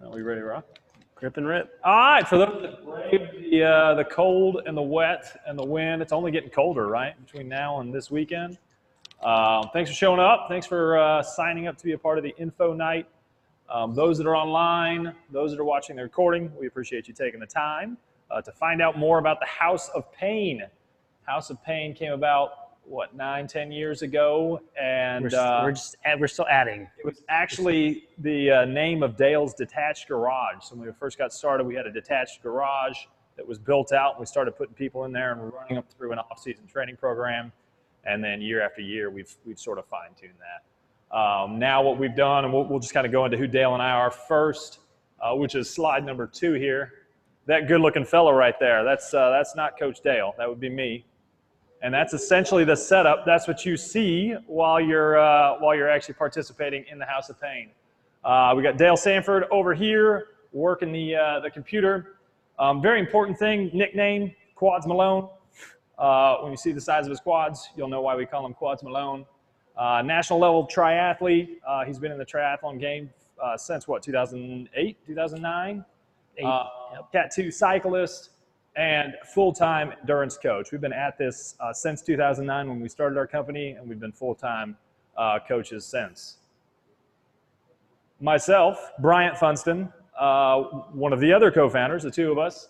Are we ready to rock? Grip and rip. All right, for those that brave the cold and the wet and the wind, it's only getting colder, right, between now and this weekend. Thanks for showing up. Thanks for signing up to be a part of the info night. Those that are online, those that are watching the recording, we appreciate you taking the time to find out more about the House of Pain. House of Pain came about, what, 9-10 years ago, and we're still adding. It was actually the name of Dale's detached garage. So when we first got started, we had a detached garage that was built out. We started putting people in there and we're running up through an off-season training program. And then year after year, we've sort of fine-tuned that. Now what we've done, and we'll just kind of go into who Dale and I are first, which is slide number 2 here. That good-looking fellow right there, that's not Coach Dale. That would be me. And that's essentially the setup. That's what you see while you're actually participating in the House of Pain. We got Dale Sanford over here working the computer. Very important thing, nickname, Quads Malone. When you see the size of his quads, you'll know why we call him Quads Malone. National level triathlete. He's been in the triathlon game since what, 2008, 2009? Cat 2 cyclist. And full-time endurance coach. We've been at this since 2009 when we started our company, and we've been full-time coaches since. Myself, Bryant Funston, one of the other co-founders, the two of us,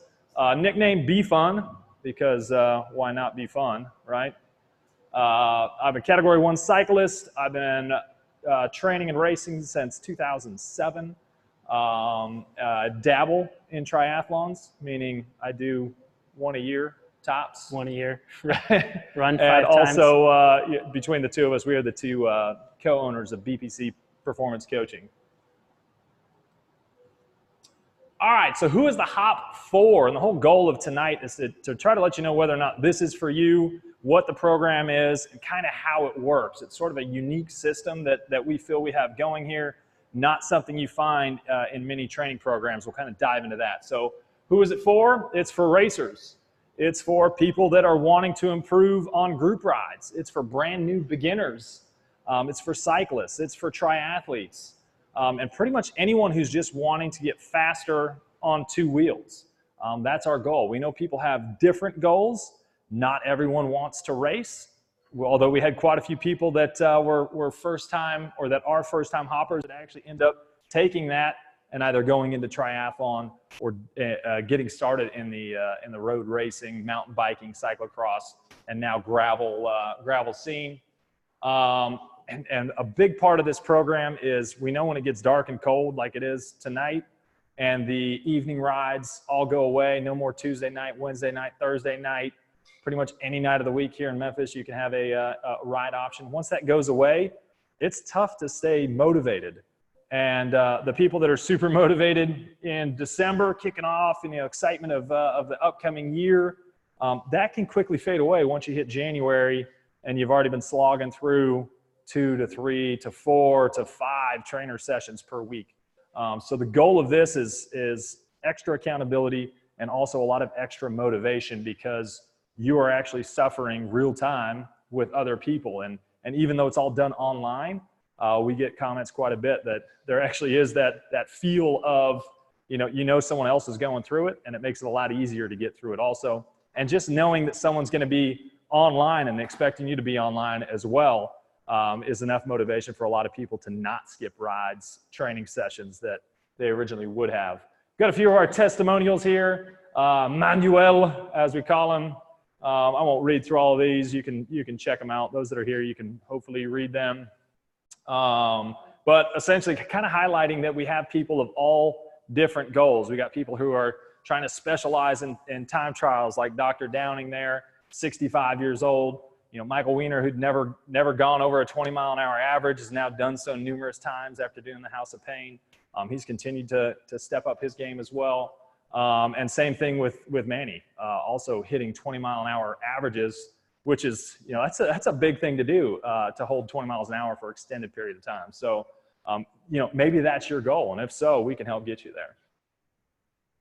nicknamed B-Fun, because why not be fun, right? I'm a Category 1 cyclist. I've been training and racing since 2007. Dabble in triathlons, meaning I do one a year tops. One a year. Run 5 times. And also, between the two of us, we are the two co-owners of BPC Performance Coaching. All right, so who is the Hop for? And the whole goal of tonight is to try to let you know whether or not this is for you, what the program is, and kind of how it works. It's sort of a unique system that we feel we have going here. Not something you find in many training programs. We'll kind of dive into that. So who is it for? It's for racers. It's for people that are wanting to improve on group rides. It's for brand new beginners. It's for cyclists. It's for triathletes. And pretty much anyone who's just wanting to get faster on 2 wheels. That's our goal. We know people have different goals. Not everyone wants to race. Although we had quite a few people that were first-time or that are first-time hoppers that actually end up taking that and either going into triathlon or getting started in the road racing, mountain biking, cyclocross, and now gravel scene. And a big part of this program is we know when it gets dark and cold like it is tonight, and the evening rides all go away. No more Tuesday night, Wednesday night, Thursday night. Pretty much any night of the week here in Memphis, you can have a ride option. Once that goes away, it's tough to stay motivated. And the people that are super motivated in December, kicking off in the excitement of the upcoming year, that can quickly fade away once you hit January and you've already been slogging through 2 to 3 to 4 to 5 trainer sessions per week. So the goal of this is extra accountability and also a lot of extra motivation, because you are actually suffering real time with other people. And even though it's all done online, we get comments quite a bit that there actually is that feel of, you know someone else is going through it, and it makes it a lot easier to get through it also. And just knowing that someone's going to be online and expecting you to be online as well is enough motivation for a lot of people to not skip rides, training sessions that they originally would have. Got a few of our testimonials here. Manuel, as we call him. I won't read through all of these. You can check them out. Those that are here, you can hopefully read them. But essentially kind of highlighting that we have people of all different goals. We got people who are trying to specialize in time trials, like Dr. Downing there, 65 years old. Michael Weiner, who'd never gone over a 20-mile-an-hour average, has now done so numerous times after doing the House of Pain. He's continued to step up his game as well. And same thing with Manny, also hitting 20-mile-an-hour averages, which is, that's a big thing to do, to hold 20 miles an hour for an extended period of time. So, maybe that's your goal. And if so, we can help get you there.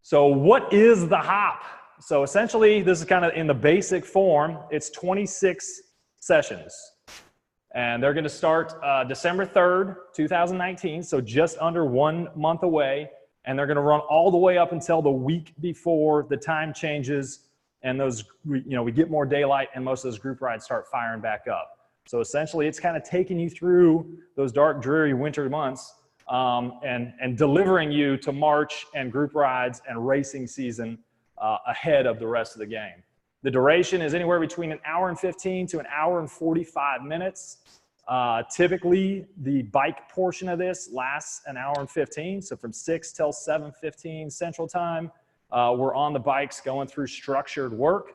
So what is the Hop? So essentially, this is kind of in the basic form. It's 26 sessions. And they're going to start December 3rd, 2019, so just under 1 month away. and they're going to run all the way up until the week before the time changes, and those, we get more daylight, and most of those group rides start firing back up. So essentially, it's kind of taking you through those dark, dreary winter months and delivering you to March and group rides and racing season ahead of the rest of the game. The duration is anywhere between 1 hour and 15 to 1 hour and 45 minutes. Typically, the bike portion of this lasts 1 hour and 15. So from 6 till 7:15 Central Time, we're on the bikes going through structured work.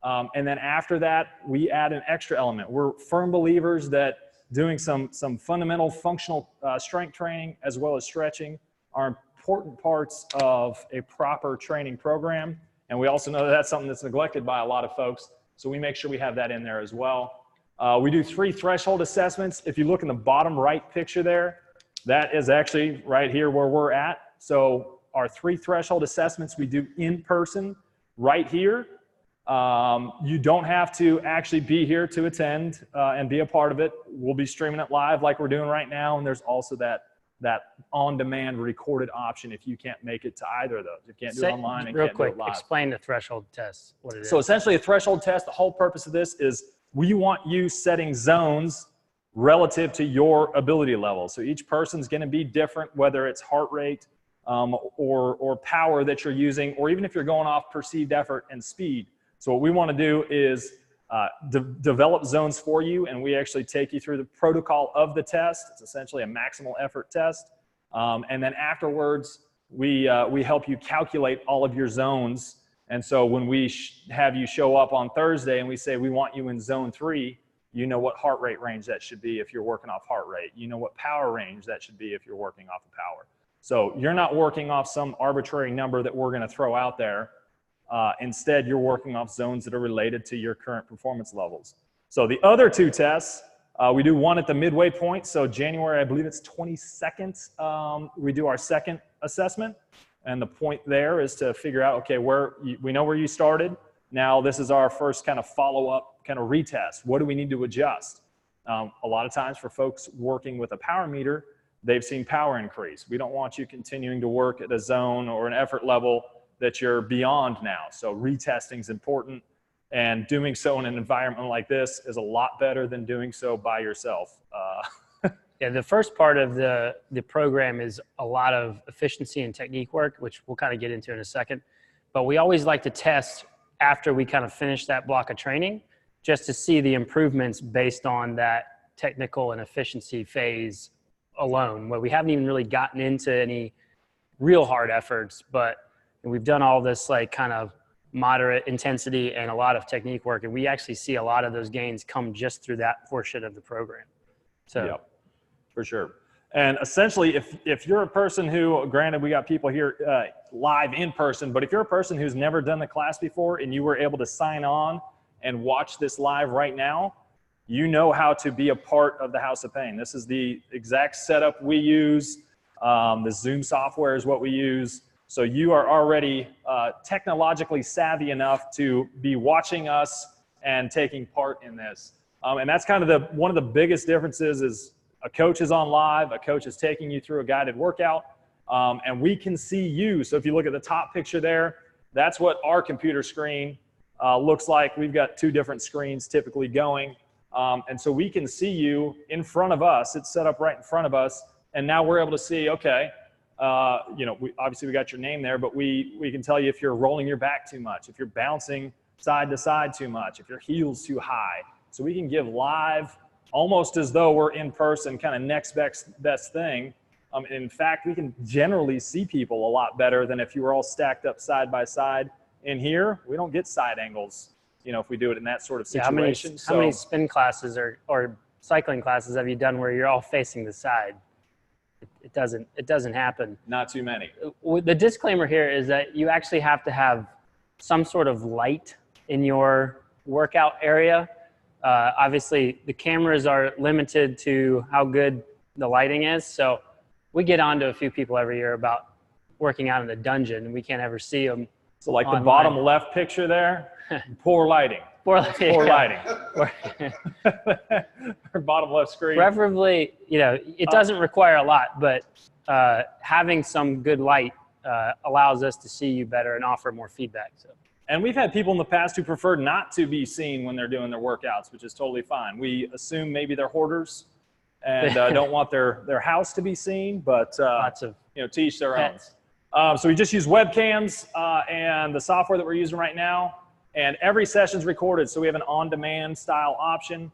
And then after that, we add an extra element. We're firm believers that doing some fundamental functional strength training as well as stretching are important parts of a proper training program. And we also know that that's something that's neglected by a lot of folks. So we make sure we have that in there as well. We do 3 threshold assessments. If you look in the bottom right picture there, that is actually right here where we're at. So our 3 threshold assessments we do in person right here. You don't have to actually be here to attend and be a part of it. We'll be streaming it live like we're doing right now. And there's also that on-demand recorded option if you can't make it to either of those. You can't do it online and can't do it live. Explain the threshold test, what it is. So essentially a threshold test, the whole purpose of this is we want you setting zones relative to your ability level. So each person's going to be different, whether it's heart rate or power that you're using, or even if you're going off perceived effort and speed. So what we want to do is develop zones for you, and we actually take you through the protocol of the test. It's essentially a maximal effort test. And then afterwards, we help you calculate all of your zones. And so when we have you show up on Thursday and we say we want you in zone 3, you know what heart rate range that should be if you're working off heart rate. You know what power range that should be if you're working off of power. So you're not working off some arbitrary number that we're going to throw out there. Instead, you're working off zones that are related to your current performance levels. So the other 2 tests, we do one at the midway point. So January, I believe it's 22nd, we do our second assessment. And the point there is to figure out, okay, we know where you started. Now this is our first kind of follow-up kind of retest. What do we need to adjust? A lot of times for folks working with a power meter, they've seen power increase. We don't want you continuing to work at a zone or an effort level that you're beyond now. So retesting is important, and doing so in an environment like this is a lot better than doing so by yourself. Yeah, the first part of the program is a lot of efficiency and technique work, which we'll kind of get into in a second. But we always like to test after we kind of finish that block of training, just to see the improvements based on that technical and efficiency phase alone, where we haven't even really gotten into any real hard efforts, but we've done all this like kind of moderate intensity and a lot of technique work, and we actually see a lot of those gains come just through that portion of the program. So, yep, for sure. And essentially, if you're a person who, granted, we got people here live in person, but if you're a person who's never done the class before and you were able to sign on and watch this live right now, you know how to be a part of the House of Pain. This is the exact setup we use. The Zoom software is what we use. So you are already technologically savvy enough to be watching us and taking part in this. And that's kind of one of the biggest differences is a coach is on live, a coach is taking you through a guided workout, and we can see you. So if you look at the top picture there, that's what our computer screen looks like. We've got 2 different screens typically going. And so we can see you in front of us. It's set up right in front of us. And now we're able to see, okay, obviously we got your name there, but we can tell you if you're rolling your back too much, if you're bouncing side to side too much, if your heel's too high. So we can give live, almost as though we're in person, kind of next best thing. In fact, we can generally see people a lot better than if you were all stacked up side by side. In here, we don't get side angles, if we do it in that sort of situation. How many spin classes or cycling classes have you done where you're all facing the side? It doesn't happen. Not too many. The disclaimer here is that you actually have to have some sort of light in your workout area. Obviously, the cameras are limited to how good the lighting is. So we get on to a few people every year about working out in the dungeon, and we can't ever see them. So like online. The bottom left picture there, poor lighting. Poor lighting. Or bottom left screen. Preferably, it doesn't require a lot, but having some good light allows us to see you better and offer more feedback. So. And we've had people in the past who prefer not to be seen when they're doing their workouts, which is totally fine. We assume maybe they're hoarders and don't want their house to be seen, but Lots of to each their pets. own. So we just use webcams and the software that we're using right now, and every session's recorded, so we have an on-demand style option.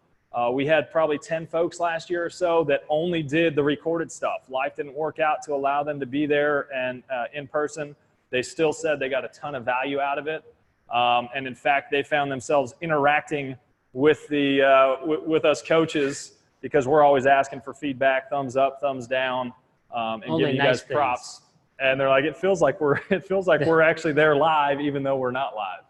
We had probably 10 folks last year or so that only did the recorded stuff. Life didn't work out to allow them to be there and in person. They still said they got a ton of value out of it. And in fact, they found themselves interacting with with us coaches, because we're always asking for feedback, thumbs up, thumbs down, and giving you guys props. And they're like, it feels like we're actually there live, even though we're not live.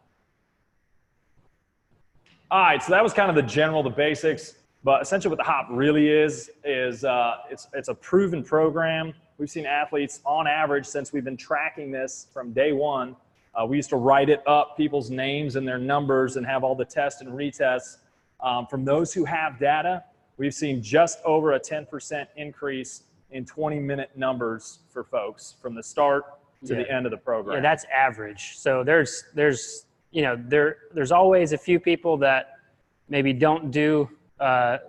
All right, so that was kind of the basics. But essentially what the Haab really is it's a proven program. We've seen athletes on average, since we've been tracking this from day one. We used to write it up, people's names and their numbers, and have all the tests and retests. From those who have data, we've seen just over a 10% increase in 20-minute numbers for folks from the start to the end of the program. Yeah, that's average. So there's always a few people that maybe don't do a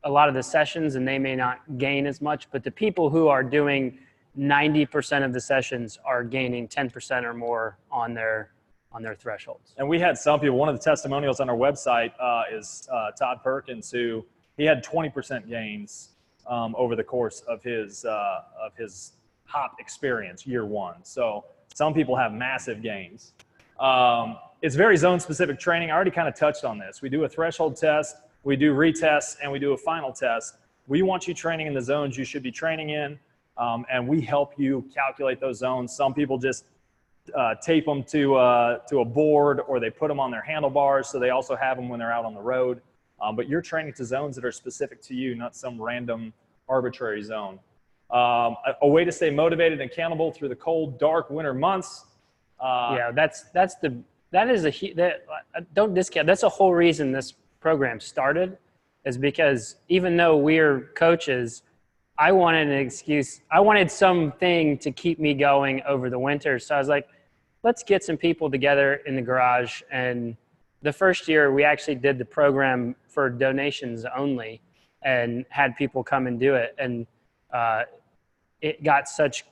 lot of the sessions, and they may not gain as much, but the people who are doing 90% of the sessions are gaining 10% or more on their thresholds. And we had some people, one of the testimonials on our website is Todd Perkins, who he had 20% gains over the course of his Haab experience, year one. So some people have massive gains. It's very zone-specific training. I already kind of touched on this. We do a threshold test, we do retests, and we do a final test. We want you training in the zones you should be training in, and we help you calculate those zones. Some people just tape them to a board, or they put them on their handlebars, so they also have them when they're out on the road. But you're training to zones that are specific to you, not some random arbitrary zone. A way to stay motivated and accountable through the cold, dark winter months. Don't discount. That's the whole reason this program started, is because even though we're coaches, I wanted an excuse. I wanted something to keep me going over the winter. So I was like, let's get some people together in the garage. And the first year we actually did the program for donations only and had people come and do it. And it got such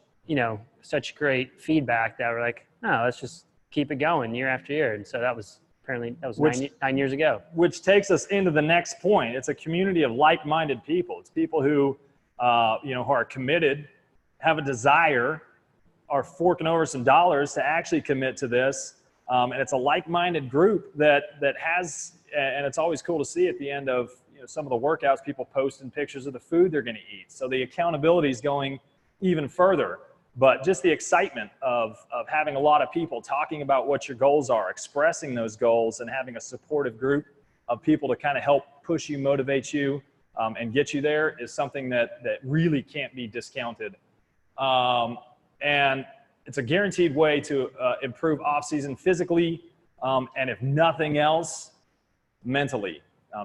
great feedback that we're like, no, let's just keep it going year after year. And so that was nine years ago. Which takes us into the next point. It's a community of like-minded people. It's people who who are committed, have a desire, are forking over some dollars to actually commit to this. And it's a like-minded group that has, and it's always cool to see at the end of some of the workouts, people posting pictures of the food they're going to eat. So the accountability is going even further. But just the excitement of having a lot of people talking about what your goals are, expressing those goals, and having a supportive group of people to kind of help push you, motivate you, and get you there is something that really can't be discounted. And it's a guaranteed way to improve off-season physically, and if nothing else, mentally.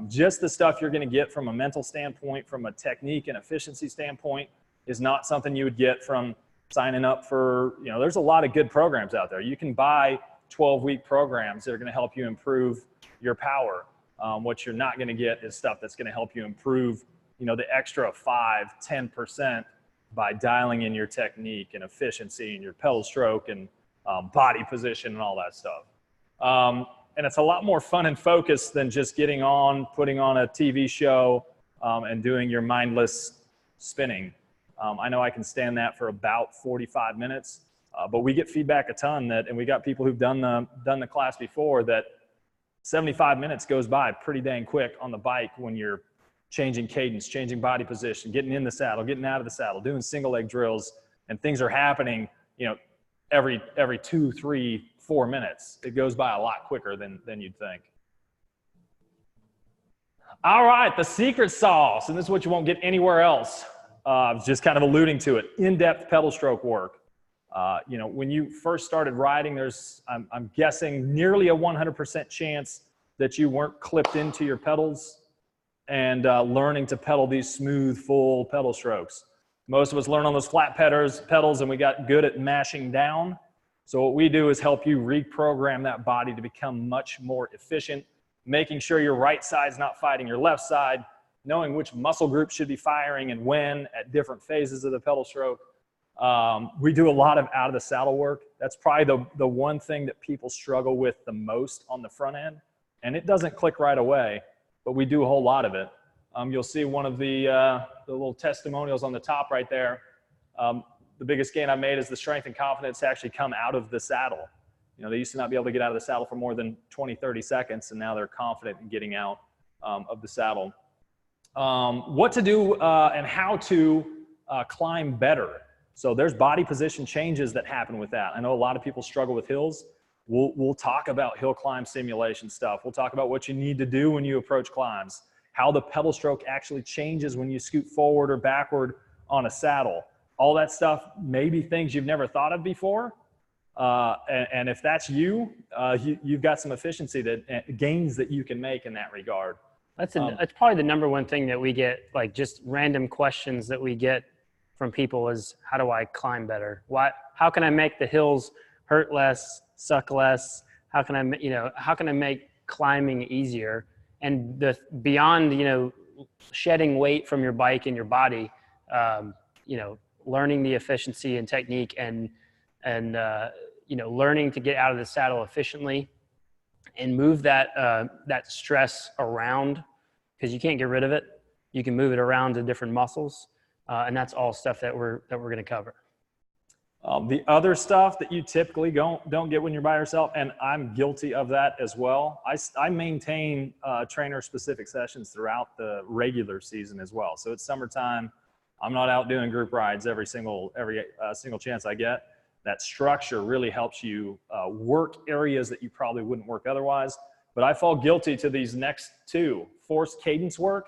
Just the stuff you're going to get from a mental standpoint, from a technique and efficiency standpoint, is not something you would get from signing up for, there's a lot of good programs out there. You can buy 12-week programs that are going to help you improve your power. What you're not going to get is stuff that's going to help you improve, the extra 5-10% by dialing in your technique and efficiency and your pedal stroke and body position and all that stuff. And it's a lot more fun and focused than just putting on a TV show and doing your mindless spinning. I know I can stand that for about 45 minutes, but we get feedback a ton and we got people who've done the class before that 75 minutes goes by pretty dang quick on the bike when you're changing cadence, changing body position, getting in the saddle, getting out of the saddle, doing single leg drills, and things are happening, every 2, 3, 4 minutes. It goes by a lot quicker than you'd think. All right, the secret sauce, and this is what you won't get anywhere else. I was just kind of alluding to it. In-depth pedal stroke work. When you first started riding, there's, I'm guessing, nearly a 100% chance that you weren't clipped into your pedals and learning to pedal these smooth, full pedal strokes. Most of us learn on those flat pedals and we got good at mashing down. So what we do is help you reprogram that body to become much more efficient, making sure your right side's not fighting your left side, knowing which muscle groups should be firing and when at different phases of the pedal stroke. We do a lot of out of the saddle work. That's probably the one thing that people struggle with the most on the front end. And it doesn't click right away, but we do a whole lot of it. You'll see one of the little testimonials on the top right there. The biggest gain I made is the strength and confidence to actually come out of the saddle. You know, they used to not be able to get out of the saddle for more than 20, 30 seconds, and now they're confident in getting out of the saddle. What to do and how to climb better. So there's body position changes that happen with that. I know a lot of people struggle with hills. We'll talk about hill climb simulation stuff. We'll talk about what you need to do when you approach climbs, how the pedal stroke actually changes when you scoot forward or backward on a saddle. All that stuff may be things you've never thought of before. And if that's you've got some efficiency gains that you can make in that regard. That's probably the number one thing that we get, like just random questions that we get from people is, how do I climb better? How can I make the hills hurt less, suck less? How can I make climbing easier? And beyond, shedding weight from your bike and your body, learning the efficiency and technique and learning to get out of the saddle efficiently and move that stress around, because you can't get rid of it. You can move it around to different muscles. And that's all stuff that we're going to cover. The other stuff that you typically don't get when you're by yourself, and I'm guilty of that as well. I maintain trainer-specific sessions throughout the regular season as well. So it's summertime. I'm not out doing group rides every single chance I get. That structure really helps you work areas that you probably wouldn't work otherwise. But I fall guilty to these next two. Forced cadence work.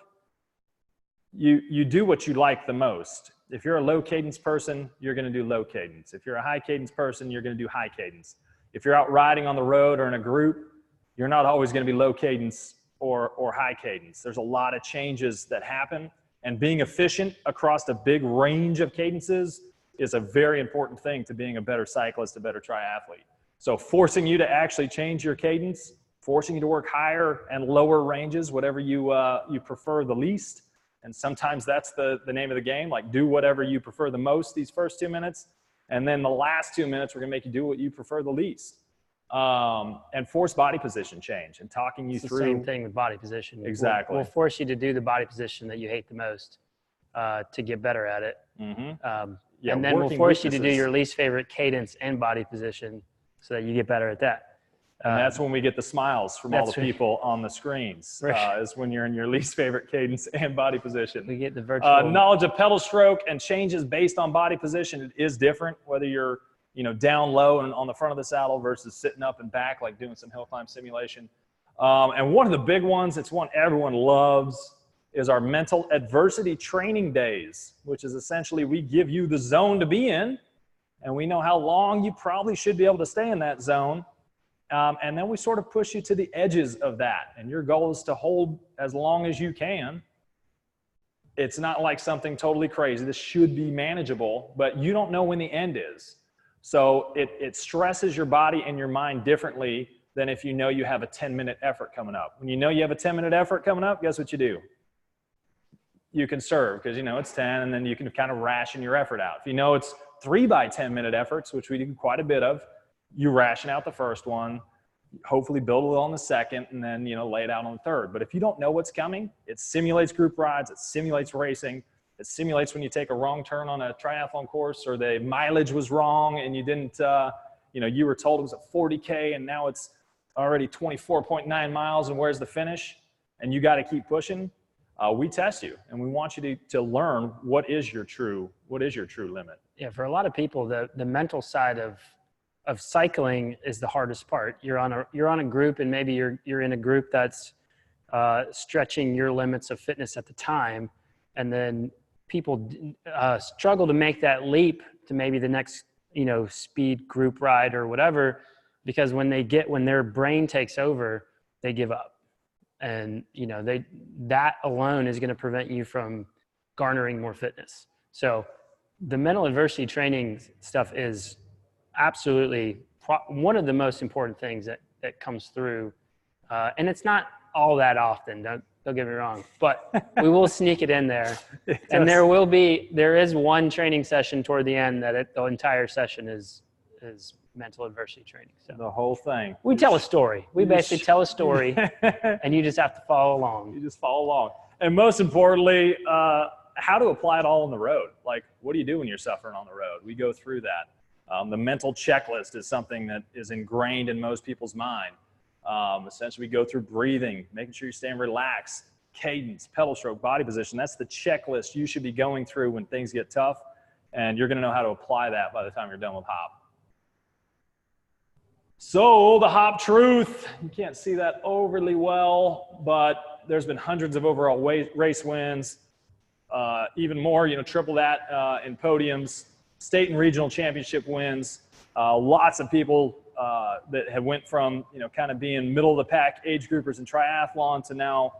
You do what you like the most. If you're a low cadence person, you're going to do low cadence. If you're a high cadence person, you're going to do high cadence. If you're out riding on the road or in a group, you're not always going to be low cadence or high cadence. There's a lot of changes that happen, and being efficient across a big range of cadences is a very important thing to being a better cyclist, a better triathlete. So forcing you to actually change your cadence, forcing you to work higher and lower ranges, whatever you prefer the least. And sometimes that's the name of the game. Like, do whatever you prefer the most these first 2 minutes. And then the last 2 minutes, we're going to make you do what you prefer the least. And force body position change and talking you through. The same thing with body position. Exactly. We'll force you to do the body position that you hate the most to get better at it. Mm-hmm. And then we'll force you to do your least favorite cadence and body position so that you get better at that. And that's when we get the smiles from all the people on the screens, is when you're in your least favorite cadence and body position. We get the virtual. Knowledge of pedal stroke and changes based on body position, it is different, whether you're down low and on the front of the saddle versus sitting up and back, like doing some hill climb simulation. And one of the big ones, it's one everyone loves, is our mental adversity training days, which is essentially we give you the zone to be in, and we know how long you probably should be able to stay in that zone. And then we sort of push you to the edges of that. And your goal is to hold as long as you can. It's not like something totally crazy. This should be manageable, but you don't know when the end is. So it stresses your body and your mind differently than if you know you have a 10-minute effort coming up. When you know you have a 10-minute effort coming up, guess what you do? You conserve, because it's 10, and then you can kind of ration your effort out. If you know it's 3 by 10-minute efforts, which we do quite a bit of, you ration out the first one, hopefully build a little on the second, and then, lay it out on the third. But if you don't know what's coming, it simulates group rides, it simulates racing, it simulates when you take a wrong turn on a triathlon course, or the mileage was wrong and you didn't, you were told it was a 40K and now it's already 24.9 miles and where's the finish? And you got to keep pushing. We test you, and we want you to learn what is your true limit. Yeah, for a lot of people, the mental side of cycling is the hardest part. You're on a group, and maybe you're in a group that's stretching your limits of fitness at the time, and then people struggle to make that leap to maybe the next speed group ride or whatever, because when their brain takes over, they give up, and that alone is going to prevent you from garnering more fitness. So the mental adversity training stuff is absolutely one of the most important things that comes through. And it's not all that often, don't get me wrong, but we will sneak it in there. And there is one training session toward the end that the entire session is mental adversity training. So the whole thing. We tell a story. We basically tell a story, and you just have to follow along. You just follow along. And most importantly, how to apply it all on the road. Like, what do you do when you're suffering on the road? We go through that. The mental checklist is something that is ingrained in most people's mind. Essentially, we go through breathing, making sure you're staying relaxed, cadence, pedal stroke, body position. That's the checklist you should be going through when things get tough, and you're going to know how to apply that by the time you're done with Haab. So the Haab Truth, you can't see that overly well, but there's been hundreds of overall race wins, even more, triple that in podiums, state and regional championship wins, lots of people that have went from, kind of being middle of the pack age groupers in triathlon to now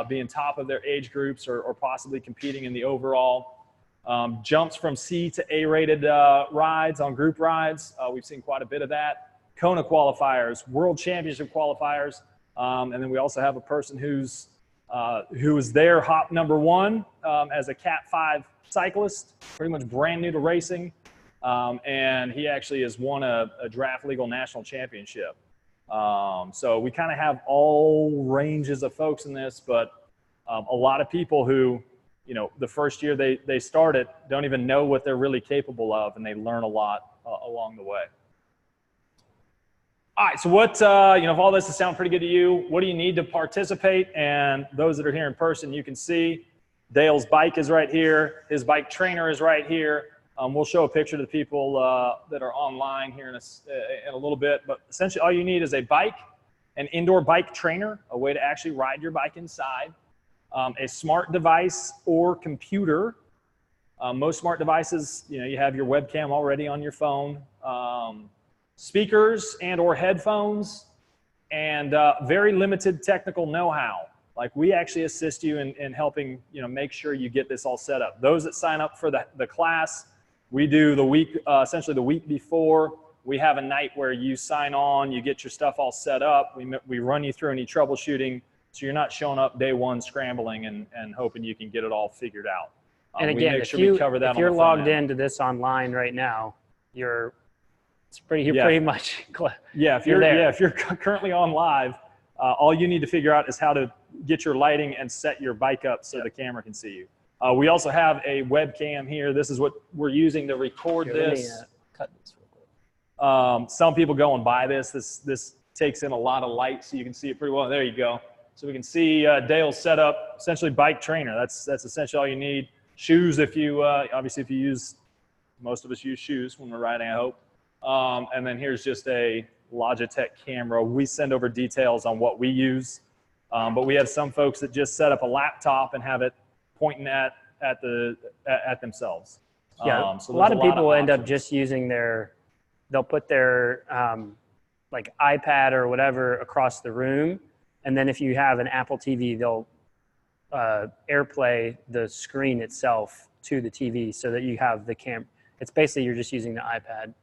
being top of their age groups or possibly competing in the overall. Jumps from C to A-rated rides on group rides. We've seen quite a bit of that. Kona qualifiers, world championship qualifiers. And then we also have a person who was there hop number one as a Cat 5 cyclist, pretty much brand new to racing. And he actually has won a draft legal national championship. So we kind of have all ranges of folks in this, but a lot of people who, the first year they start it don't even know what they're really capable of, and they learn a lot along the way. All right, so what, if all this has sounded pretty good to you, what do you need to participate? And those that are here in person, you can see Dale's bike is right here. His bike trainer is right here. We'll show a picture to the people that are online here in a little bit. But essentially all you need is a bike, an indoor bike trainer, a way to actually ride your bike inside, a smart device or computer. Most smart devices, you have your webcam already on your phone. Speakers and or headphones, and very limited technical know-how. Like, we actually assist you in helping, make sure you get this all set up. Those that sign up for the class, we do the week, essentially the week before. We have a night where you sign on, you get your stuff all set up. We run you through any troubleshooting, so you're not showing up day one scrambling and hoping you can get it all figured out. And again, if you're logged into this online right now, you're pretty much if you're currently on live, all you need to figure out is how to get your lighting and set your bike up so the camera can see you. We also have a webcam here. This is what we're using to record this. Let me, cut this real quick. Some people go and buy this. This takes in a lot of light, so you can see it pretty well. There you go. So we can see Dale's setup, essentially bike trainer. That's essentially all you need. Shoes, if you obviously if you use, most of us use shoes when we're riding, I hope. And then here's just a Logitech camera. We send over details on what we use, but we have some folks that just set up a laptop and have it pointing at themselves. Yeah, so a lot of people end up just using they'll put their like iPad or whatever across the room, and then if you have an Apple TV, they'll AirPlay the screen itself to the TV so that you have the camera. It's basically you're just using the iPad.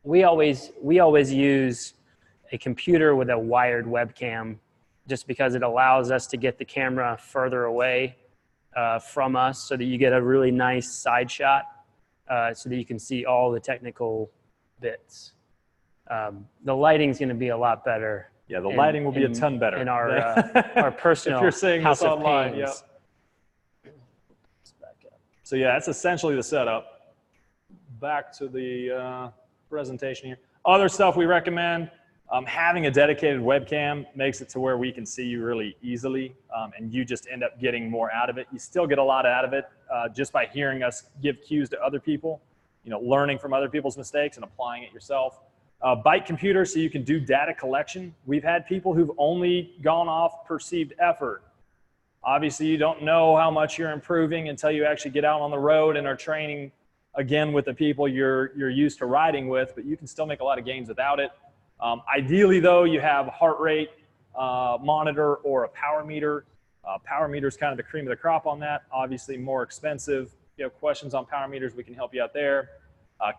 We always use a computer with a wired webcam, just because it allows us to get the camera further away from us, so that you get a really nice side shot, so that you can see all the technical bits. The lighting's going to be a lot better. Yeah, the lighting will be a ton better in our personal if you're seeing house this of online. pains. Yep. So yeah, that's essentially the setup. Back to the presentation here. Other stuff we recommend, having a dedicated webcam makes it to where we can see you really easily, and you just end up getting more out of it. You still get a lot out of it just by hearing us give cues to other people, learning from other people's mistakes and applying it yourself. Bike computer, so you can do data collection. We've had people who've only gone off perceived effort. Obviously, you don't know how much you're improving until you actually get out on the road and are training again with the people you're used to riding with, but you can still make a lot of gains without it. Ideally, though, you have a heart rate monitor or a power meter. Power meter is kind of the cream of the crop on that. Obviously, more expensive. you have questions on power meters, we can help you out there.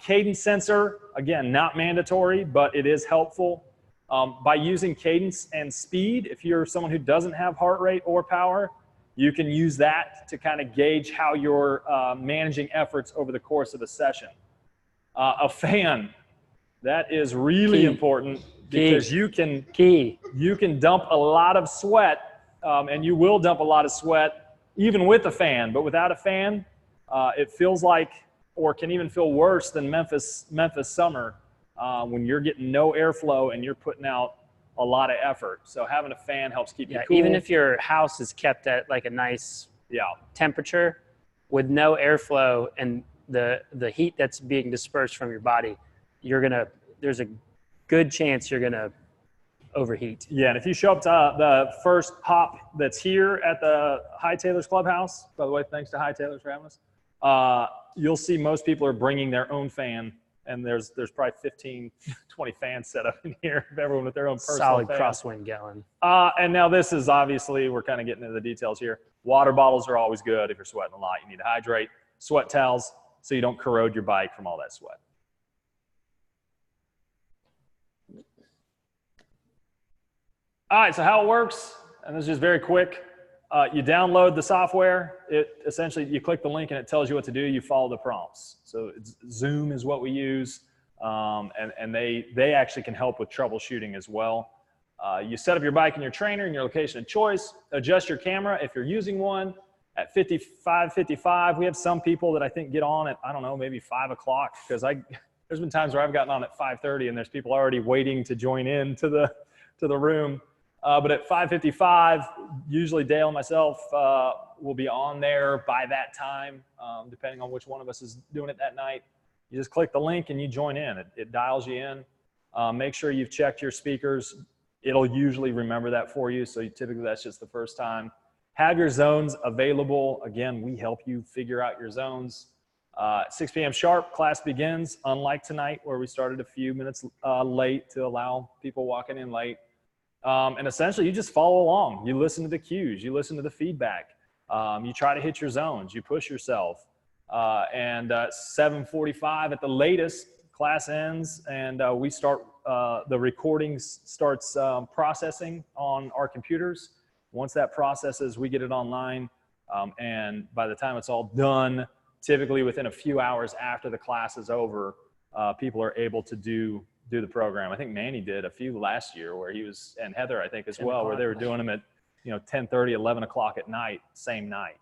Cadence sensor, again, not mandatory, but it is helpful. By using cadence and speed, if you're someone who doesn't have heart rate or power, you can use that to kind of gauge how you're managing efforts over the course of the session. A fan, that is really important because you can dump a lot of sweat, and you will dump a lot of sweat even with a fan. But without a fan, it feels like, or can even feel worse than Memphis summer when you're getting no airflow and you're putting out a lot of effort. So having a fan helps keep you cool. Even if your house is kept at like a nice temperature with no airflow and the heat that's being dispersed from your body, there's a good chance you're gonna overheat. Yeah, and if you show up to the first hop that's here at the Hightailers Clubhouse, by the way, thanks to Hightailers for having us, you'll see most people are bringing their own fan, and there's probably 15, 20 fans set up in here, everyone with their own personal solid fan. crosswind gallon. And now this is obviously, we're kind of getting into the details here. Water bottles are always good if you're sweating a lot. You need to hydrate. Sweat towels so you don't corrode your bike from all that sweat. All right, so how it works, and this is just very quick. You download the software. It essentially, you click the link and it tells you what to do. You follow the prompts. So Zoom is what we use, and they actually can help with troubleshooting as well. You set up your bike and your trainer in your location of choice. Adjust your camera if you're using one at 55. We have some people that I think get on at, I don't know, maybe 5 o'clock, because there's been times where I've gotten on at 5:30 and there's people already waiting to join in to the room. But at 5:55, usually Dale and myself will be on there by that time, depending on which one of us is doing it that night. You just click the link and you join in. It dials you in. Make sure you've checked your speakers. It'll usually remember that for you, so typically that's just the first time. Have your zones available. Again, we help you figure out your zones. 6 p.m. sharp, class begins, unlike tonight where we started a few minutes late to allow people walking in late. And essentially, you just follow along. You listen to the cues. You listen to the feedback. You try to hit your zones. You push yourself. And 7:45 at the latest, class ends, and we start, the recording starts processing on our computers. Once that processes, we get it online. And by the time it's all done, typically within a few hours after the class is over, people are able to do the program. I think Manny did a few last year where he was, and Heather, I think as well, where they were doing them at 10:30, 11 o'clock at night, same night.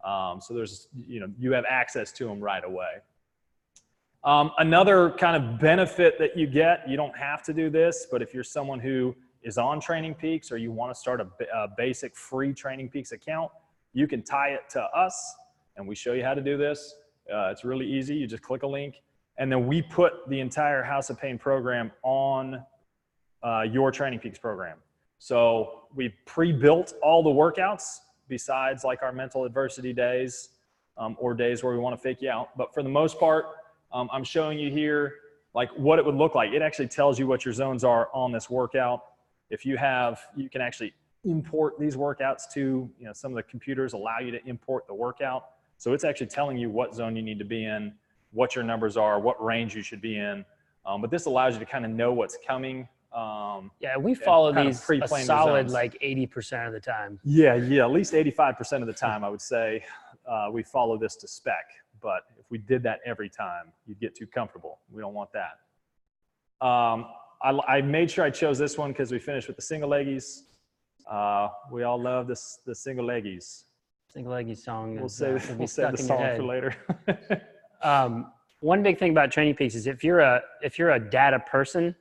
So there's, you have access to them right away. Another kind of benefit that you get, you don't have to do this, but if you're someone who is on Training Peaks or you want to start a basic free Training Peaks account, you can tie it to us and we show you how to do this. It's really easy. You just click a link. And then we put the entire House of Pain program on your Training Peaks program. So we pre-built all the workouts besides like our mental adversity days or days where we want to fake you out. But for the most part, I'm showing you here like what it would look like. It actually tells you what your zones are on this workout. If you can actually import these workouts to, some of the computers allow you to import the workout. So it's actually telling you what zone you need to be in, what your numbers are, what range you should be in. But this allows you to kind of know what's coming. Yeah, we follow these a solid like 80% of the time. Yeah, at least 85% of the time, I would say, we follow this to spec. But if we did that every time, you'd get too comfortable. We don't want that. I made sure I chose this one because we finished with the single leggies. We all love the single leggies. Single leggies song. We'll save the song for later. One big thing about Training Peaks is if you're a data person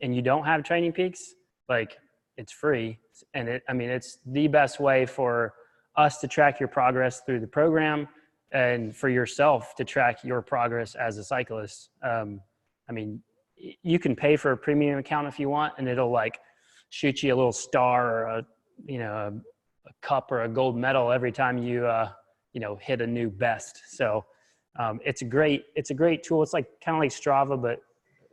and you don't have Training Peaks, like it's free, and it's the best way for us to track your progress through the program and for yourself to track your progress as a cyclist. You can pay for a premium account if you want, and it'll like shoot you a little star or a cup or a gold medal every time you hit a new best. So it's a great tool. It's like kind of like Strava, but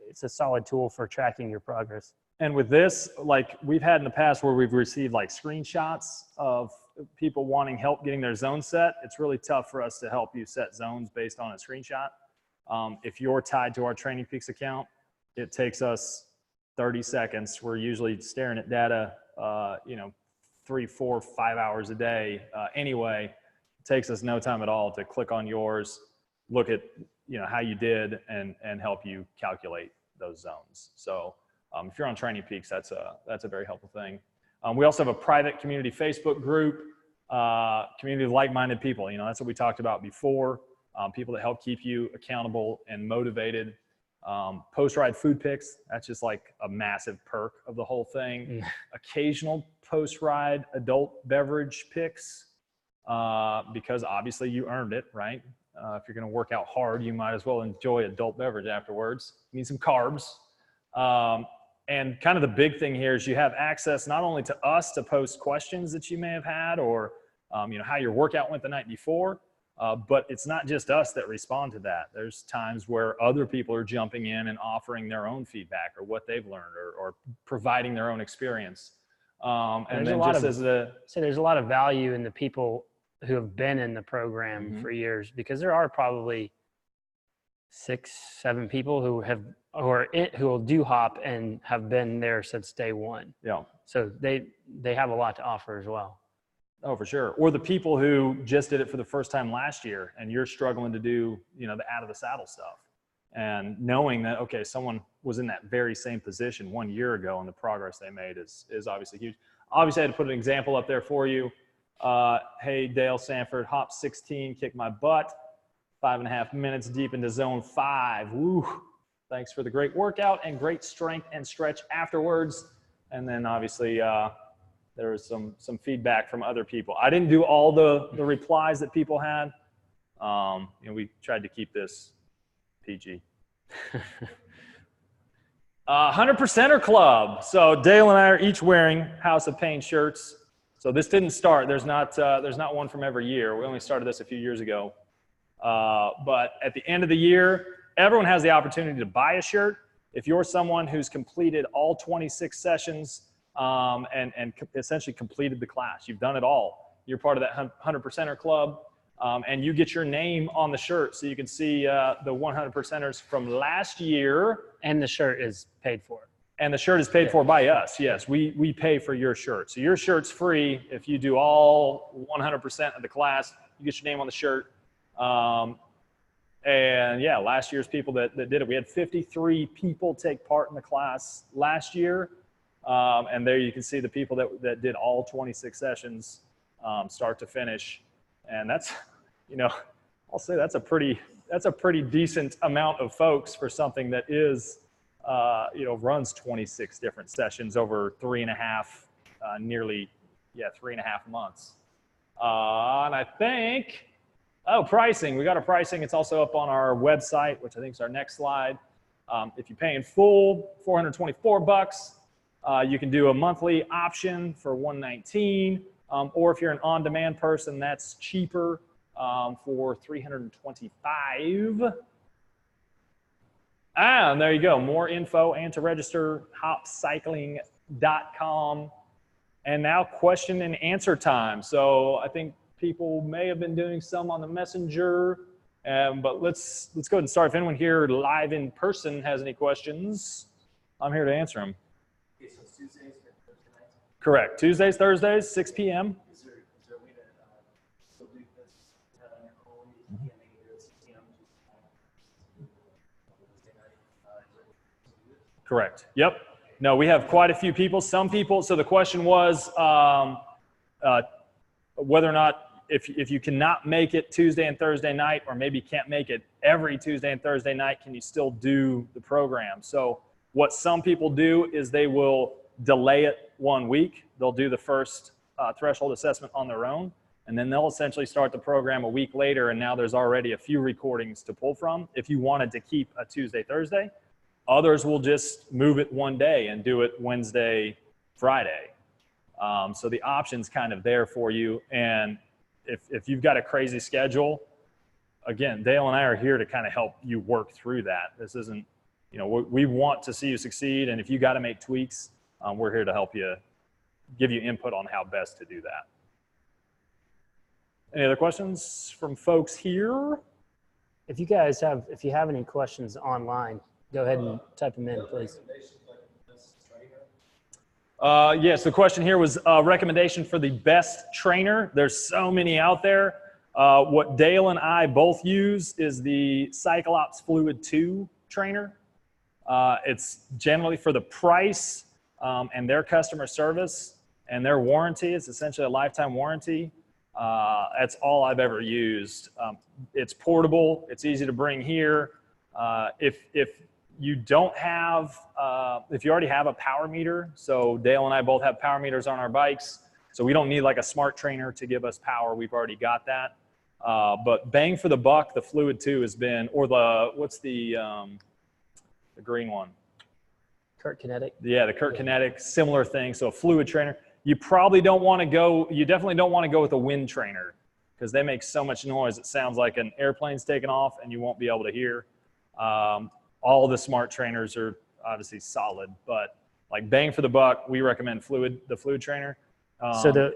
it's a solid tool for tracking your progress. And with this, like we've had in the past where we've received like screenshots of people wanting help getting their zone set, it's really tough for us to help you set zones based on a screenshot. If you're tied to our Training Peaks account, it takes us 30 seconds. We're usually staring at data, 3, 4, 5 hours a day. Anyway, it takes us no time at all to click on yours, look at how you did, and help you calculate those zones. So if you're on Training Peaks, that's a very helpful thing. We also have a private community Facebook group, community of like-minded people. That's what we talked about before. People that help keep you accountable and motivated. Post-ride food pics, that's just like a massive perk of the whole thing. Occasional post-ride adult beverage pics, because obviously you earned it, right? If you're going to work out hard, you might as well enjoy adult beverage afterwards. You need some carbs. And kind of the big thing here is you have access not only to us to post questions that you may have had, or how your workout went the night before, but it's not just us that respond to that. There's times where other people are jumping in and offering their own feedback or what they've learned, or providing their own experience. And then there's a lot of value in the people who have been in the program for years, because there are probably 6, 7 people who will do hop and have been there since day one. Yeah. So they have a lot to offer as well. Oh, for sure. Or the people who just did it for the first time last year, and you're struggling to do, the out of the saddle stuff, and knowing that, okay, someone was in that very same position 1 year ago, and the progress they made is obviously huge. Obviously, I had to put an example up there for you. Hey, Dale Sanford, hop 16, kick my butt. 5.5 minutes deep into zone 5. Woo. Thanks for the great workout and great strength and stretch afterwards. And then obviously there was some feedback from other people. I didn't do all the replies that people had. We tried to keep this PG. 100%er Club. So Dale and I are each wearing House of Pain shirts. So this didn't start. There's not one from every year. We only started this a few years ago. But at the end of the year, everyone has the opportunity to buy a shirt. If you're someone who's completed all 26 sessions and essentially completed the class, you've done it all. You're part of that 100%er Club, and you get your name on the shirt, so you can see the 100%ers from last year. And the shirt is paid for. And the shirt is paid for by us. Yes, we pay for your shirt. So your shirt's free if you do all 100% of the class. You get your name on the shirt. And yeah, last year's people that did it, we had 53 people take part in the class last year. And there you can see the people that did all 26 sessions, start to finish. And that's, I'll say that's a pretty decent amount of folks for something that is, runs 26 different sessions over 3.5, nearly 3.5 months. And I think, pricing. We got our pricing. It's also up on our website, which I think is our next slide. If you pay in full, $424, you can do a monthly option for $119, or if you're an on-demand person, that's cheaper, for $325. And there you go. More info and to register, hopcycling.com. And now question and answer time. So I think people may have been doing some on the messenger, but let's go ahead and start. If anyone here live in person has any questions, I'm here to answer them. Okay, so it's Tuesdays and Thursday nights? Correct. Tuesdays, Thursdays, 6 p.m. Is there a way to still do this on your own? You can't make it at 6 p.m. Thursday night. Correct. Yep. No, we have quite a few people. Some people, so the question was whether or not if you cannot make it Tuesday and Thursday night, or maybe can't make it every Tuesday and Thursday night, can you still do the program? So what some people do is they will delay it 1 week. They'll do the first threshold assessment on their own, and then they'll essentially start the program a week later, and now there's already a few recordings to pull from if you wanted to keep a Tuesday, Thursday. Others will just move it one day and do it Wednesday, Friday. So the option's kind of there for you. And if you've got a crazy schedule, again, Dale and I are here to kind of help you work through that. This isn't, we want to see you succeed. And if you got to make tweaks, we're here to help you, give you input on how best to do that. Any other questions from folks here? If you have any questions online, go ahead and type them in, please. Yes, the question here was recommendation for the best trainer. There's so many out there. What Dale and I both use is the Cyclops Fluid 2 trainer. It's generally for the price and their customer service and their warranty. It's essentially a lifetime warranty. That's all I've ever used. It's portable. It's easy to bring here. If you don't have, if you already have a power meter, so Dale and I both have power meters on our bikes, so we don't need like a smart trainer to give us power. We've already got that. But bang for the buck, the Fluid 2 has been, or what's the green one? Kurt Kinetic. Yeah, the Kurt Kinetic, similar thing. So a fluid trainer. You probably don't want to go, you definitely don't want to go with a wind trainer because they make so much noise. It sounds like an airplane's taking off and you won't be able to hear. All the smart trainers are obviously solid, but like bang for the buck, we recommend the fluid trainer. So the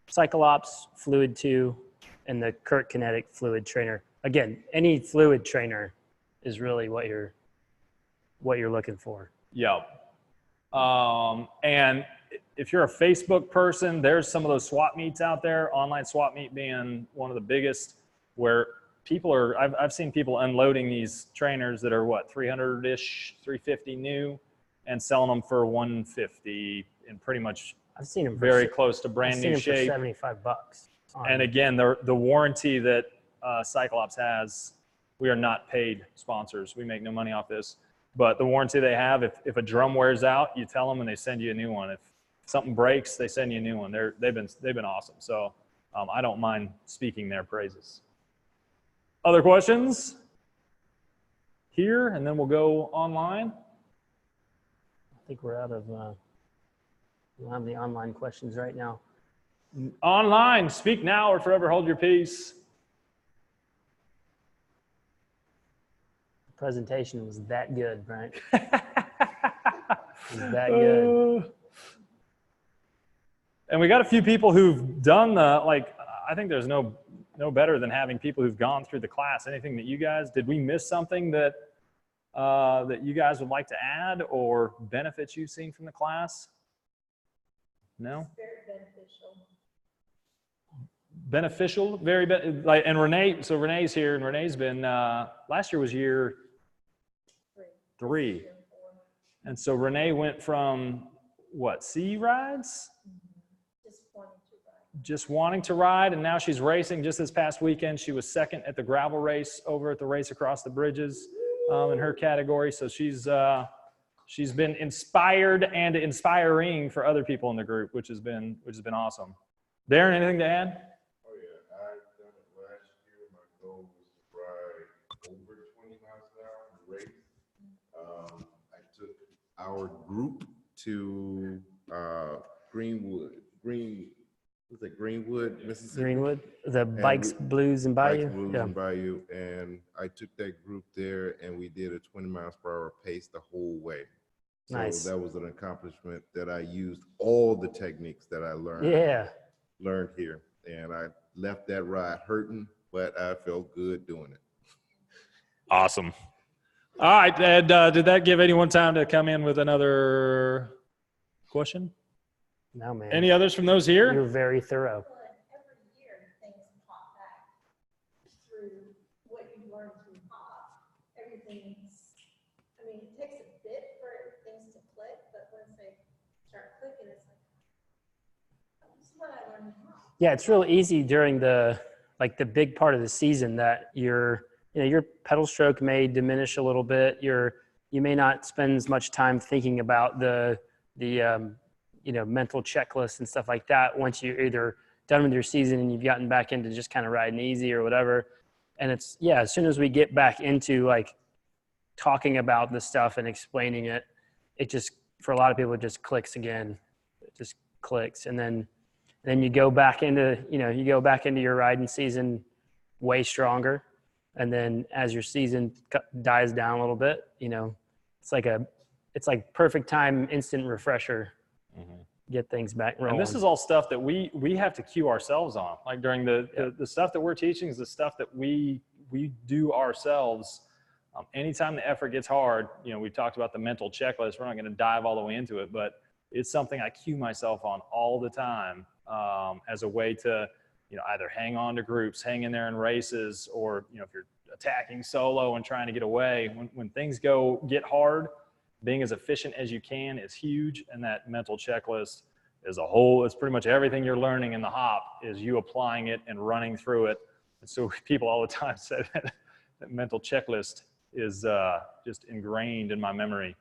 Cyclops Fluid 2 and the Kurt Kinetic Fluid Trainer. Again, any fluid trainer is really what you're looking for. Yeah. And if you're a Facebook person, there's some of those swap meets out there, online swap meet being one of the biggest, where people are, I've seen people unloading these trainers that are what, 300-ish, 350 new and selling them for 150 in pretty much I've seen them very close to brand new shape. For $75. And again, the warranty that Cyclops has, we are not paid sponsors. We make no money off this. But the warranty they have, if a drum wears out, you tell them and they send you a new one. If something breaks, they send you a new one. They've been awesome. So I don't mind speaking their praises. Other questions here, and then we'll go online. I think we're out of, we don't have any online questions right now. Online, speak now or forever hold your peace. The presentation was that good, Brent. It was that good. And we got a few people who've done I think there's no better than having people who've gone through the class. Anything that you guys, did we miss something that you guys would like to add or benefits you've seen from the class? No? Very beneficial. Beneficial, and Renee, so Renee's here, and Renee's been, last year was year 3. And so Renee went from what, C rides? Just wanting to ride, and now she's racing. Just this past weekend, she was second at the gravel race over at the Race Across the Bridges in her category. So she's been inspired and inspiring for other people in the group, which has been awesome. Darren, anything to add? Oh yeah, I've done it last year. My goal was to ride over 20 miles an hour in the race. I took our group to Greenwood, Mississippi. Greenwood, the Bikes, Blues, and Bayou. Bikes, Blues, and Bayou, and I took that group there, and we did a 20 miles per hour pace the whole way. So Nice. that was an accomplishment that I used all the techniques that I learned here, and I left that ride hurting, but I felt good doing it. Awesome. All right, Ed, did that give anyone time to come in with another question? No, man. Any others from those here? You're very thorough. Well, and every year things pop back through what you learned through Haab. It takes a bit for things to click, but once they start clicking, it's like, oh, this is what I learned in Haab. Yeah, it's real easy during the big part of the season that your pedal stroke may diminish a little bit. You may not spend as much time thinking about the mental checklist and stuff like that once you're either done with your season and you've gotten back into just kind of riding easy or whatever. And as soon as we get back into like talking about the stuff and explaining it, it just, for a lot of people, it just clicks again. It just clicks. And then you go back into your riding season way stronger. And then as your season dies down a little bit, it's like perfect time, instant refresher. Mm-hmm. get things back rolling. And this is all stuff that we have to cue ourselves on. Like during the stuff that we're teaching is the stuff that we do ourselves. Anytime the effort gets hard, you know, we've talked about the mental checklist. We're not going to dive all the way into it, but it's something I cue myself on all the time as a way to, you know, either hang on to groups, hang in there in races, or, you know, if you're attacking solo and trying to get away, when things get hard, being as efficient as you can is huge. And that mental checklist is it's pretty much everything you're learning in the hop is you applying it and running through it. And so people all the time say that mental checklist is just ingrained in my memory.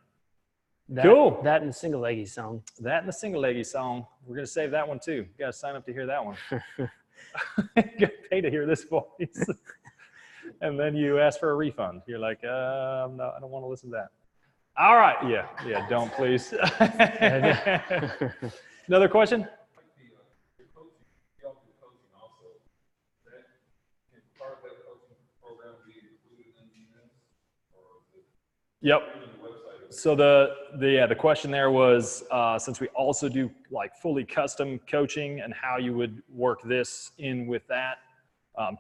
Cool. That and the single leggy song. That and the single leggy song. We're going to save that one too. You got to sign up to hear that one. Get paid to hear this voice. And then you ask for a refund. You're like, no, I don't want to listen to that. All right. Yeah, don't please. Another question? Yep. So the question there was, since we also do like fully custom coaching and how you would work this in with that.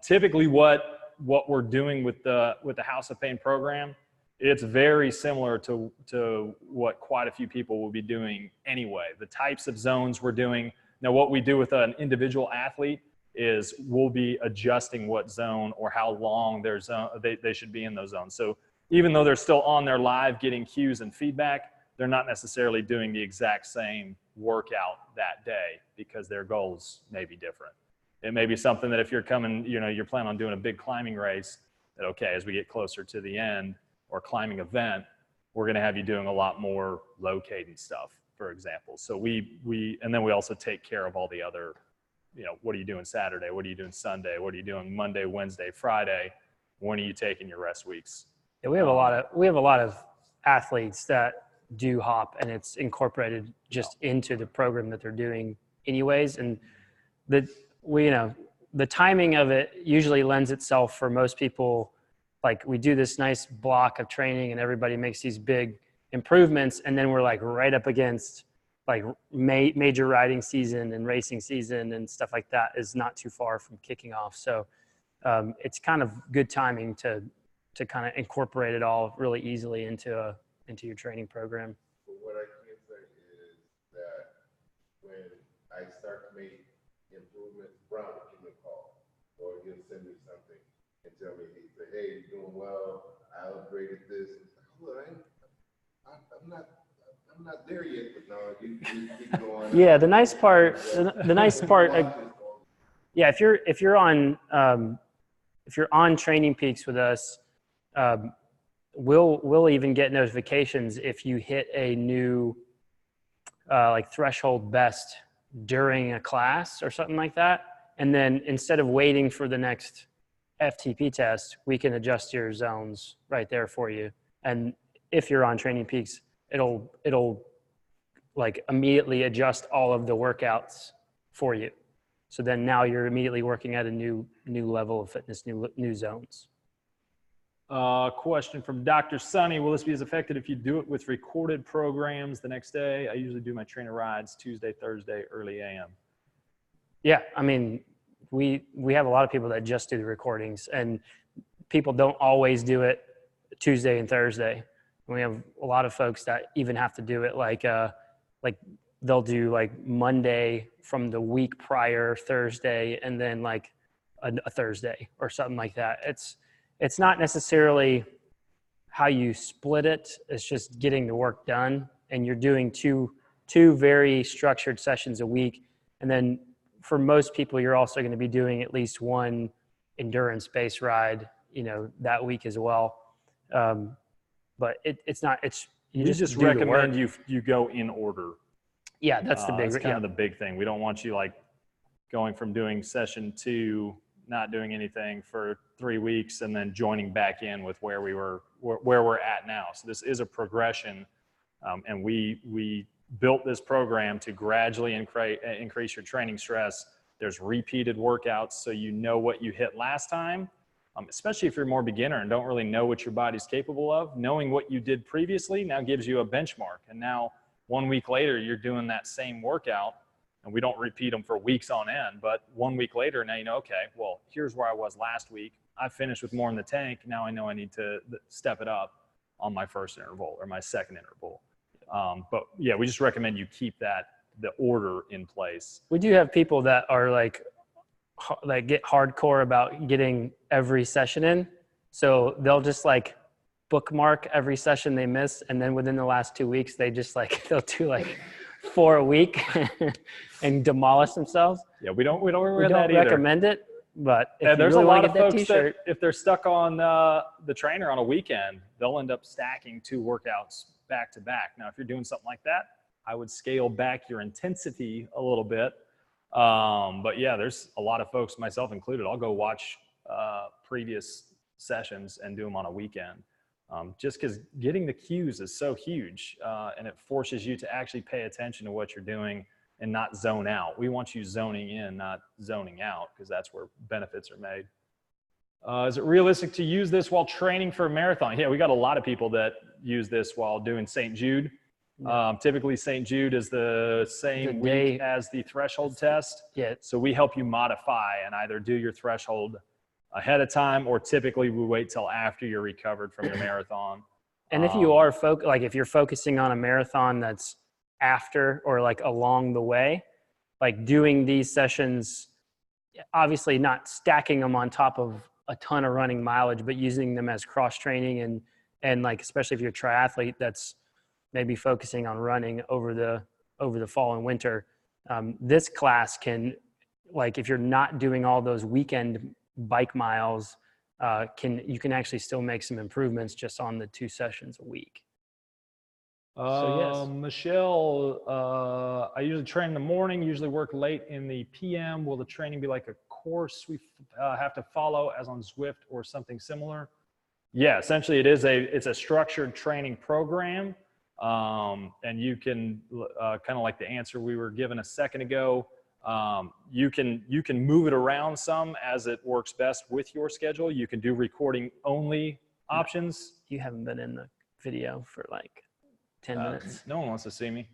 Typically what we're doing with the House of Pain program, it's very similar to what quite a few people will be doing anyway. The types of zones we're doing. Now what we do with an individual athlete is we'll be adjusting what zone or how long they should be in those zones. So even though they're still on there live getting cues and feedback, they're not necessarily doing the exact same workout that day because their goals may be different. It may be something that if you're coming, you know, you're planning on doing a big climbing race, that okay, as we get closer to the end or climbing event, we're going to have you doing a lot more low cadence stuff, for example. So and then we also take care of all the other, you know, what are you doing Saturday? What are you doing Sunday? What are you doing Monday, Wednesday, Friday? When are you taking your rest weeks? Yeah, we have a lot of athletes that do hop, and it's incorporated just into the program that they're doing anyways. And the timing of it usually lends itself for most people. Like we do this nice block of training and everybody makes these big improvements. And then we're like right up against like major riding season and racing season and stuff like that is not too far from kicking off. So it's kind of good timing to kind of incorporate it all really easily into your training program. But what I can say is that when I start to make improvements, Brown will give me a call or he'll send me something and tell me, hey, you're doing well, I upgraded this. Look, I'm not there yet, but no, you keep going. Yeah, the nice part, yeah, if you're on Training Peaks with us, we'll even get notifications if you hit a new like threshold best during a class or something like that. And then instead of waiting for the next FTP test, we can adjust your zones right there for you. And if you're on Training Peaks, it'll like immediately adjust all of the workouts for you. So then now you're immediately working at a new level of fitness, new zones. Question from Dr. Sunny. Will this be as effective if you do it with recorded programs the next day? I usually do my trainer rides Tuesday, Thursday, early AM. Yeah, I mean, we have a lot of people that just do the recordings, and people don't always do it Tuesday and Thursday. We have a lot of folks that even have to do it like they'll do like Monday from the week prior, Thursday, and then like a Thursday or something like that. It's not necessarily how you split it. It's just getting the work done, and you're doing two very structured sessions a week. And then for most people, you're also going to be doing at least one endurance base ride, you know, that week as well. But it's not, you just recommend you go in order. Yeah, that's the big, that's kind of the big thing. We don't want you like going from doing session 2, not doing anything for 3 weeks, and then joining back in with where we're at now. So this is a progression, and we built this program to gradually increase your training stress. There's repeated workouts, so you know what you hit last time, especially if you're more beginner and don't really know what your body's capable of. Knowing what you did previously now gives you a benchmark. And now 1 week later, you're doing that same workout, and we don't repeat them for weeks on end, but 1 week later, now you know, okay, well, here's where I was last week. I finished with more in the tank. Now I know I need to step it up on my first interval or my second interval. But yeah, we just recommend you keep the order in place. We do have people that are like get hardcore about getting every session in. So they'll just like bookmark every session they miss. And then within the last 2 weeks, they just like, they'll do like 4 a week and demolish themselves. Yeah, we don't recommend it, but if you there's really a lot of want to get that folks t-shirt, that if they're stuck on the trainer on a weekend, they'll end up stacking 2 workouts back to back. Now, if you're doing something like that, I would scale back your intensity a little bit. But yeah, there's a lot of folks, myself included, I'll go watch previous sessions and do them on a weekend. Just because getting the cues is so huge, and it forces you to actually pay attention to what you're doing and not zone out. We want you zoning in, not zoning out, because that's where benefits are made. Is it realistic to use this while training for a marathon? Yeah, we got a lot of people that use this while doing St. Jude. Typically, St. Jude is the same week as the threshold test. Yeah. So we help you modify and either do your threshold ahead of time, or typically we wait till after you're recovered from your marathon. And if you are if you're focusing on a marathon that's after or like along the way, like doing these sessions, obviously not stacking them on top of a ton of running mileage, but using them as cross training and like, especially if you're a triathlete that's maybe focusing on running over the fall and winter, this class can, like, if you're not doing all those weekend bike miles, you can actually still make some improvements just on the 2 sessions a week. So yes. Michelle, I usually train in the morning, usually work late in the PM. Will the training be like a course we have to follow as on Zwift or something similar? Yeah, essentially it's a structured training program. And you can, kind of like the answer we were given a second ago, you can move it around some as it works best with your schedule. You can do recording only options. You haven't been in the video for like 10 minutes. No one wants to see me.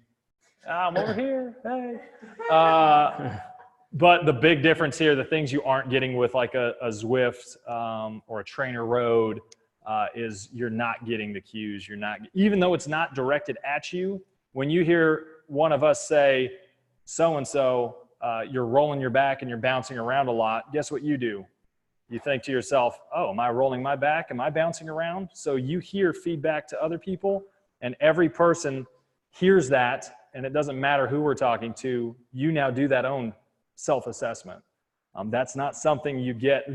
I'm over here. Hey. But the big difference here, the things you aren't getting with like a Zwift or a Trainer Road, is you're not getting the cues. You're not, even though it's not directed at you, when you hear one of us say, so-and-so, you're rolling your back and you're bouncing around a lot, guess what you do? You think to yourself, oh, am I rolling my back? Am I bouncing around? So you hear feedback to other people, and every person hears that, and it doesn't matter who we're talking to, you now do that own self-assessment. That's not something you get.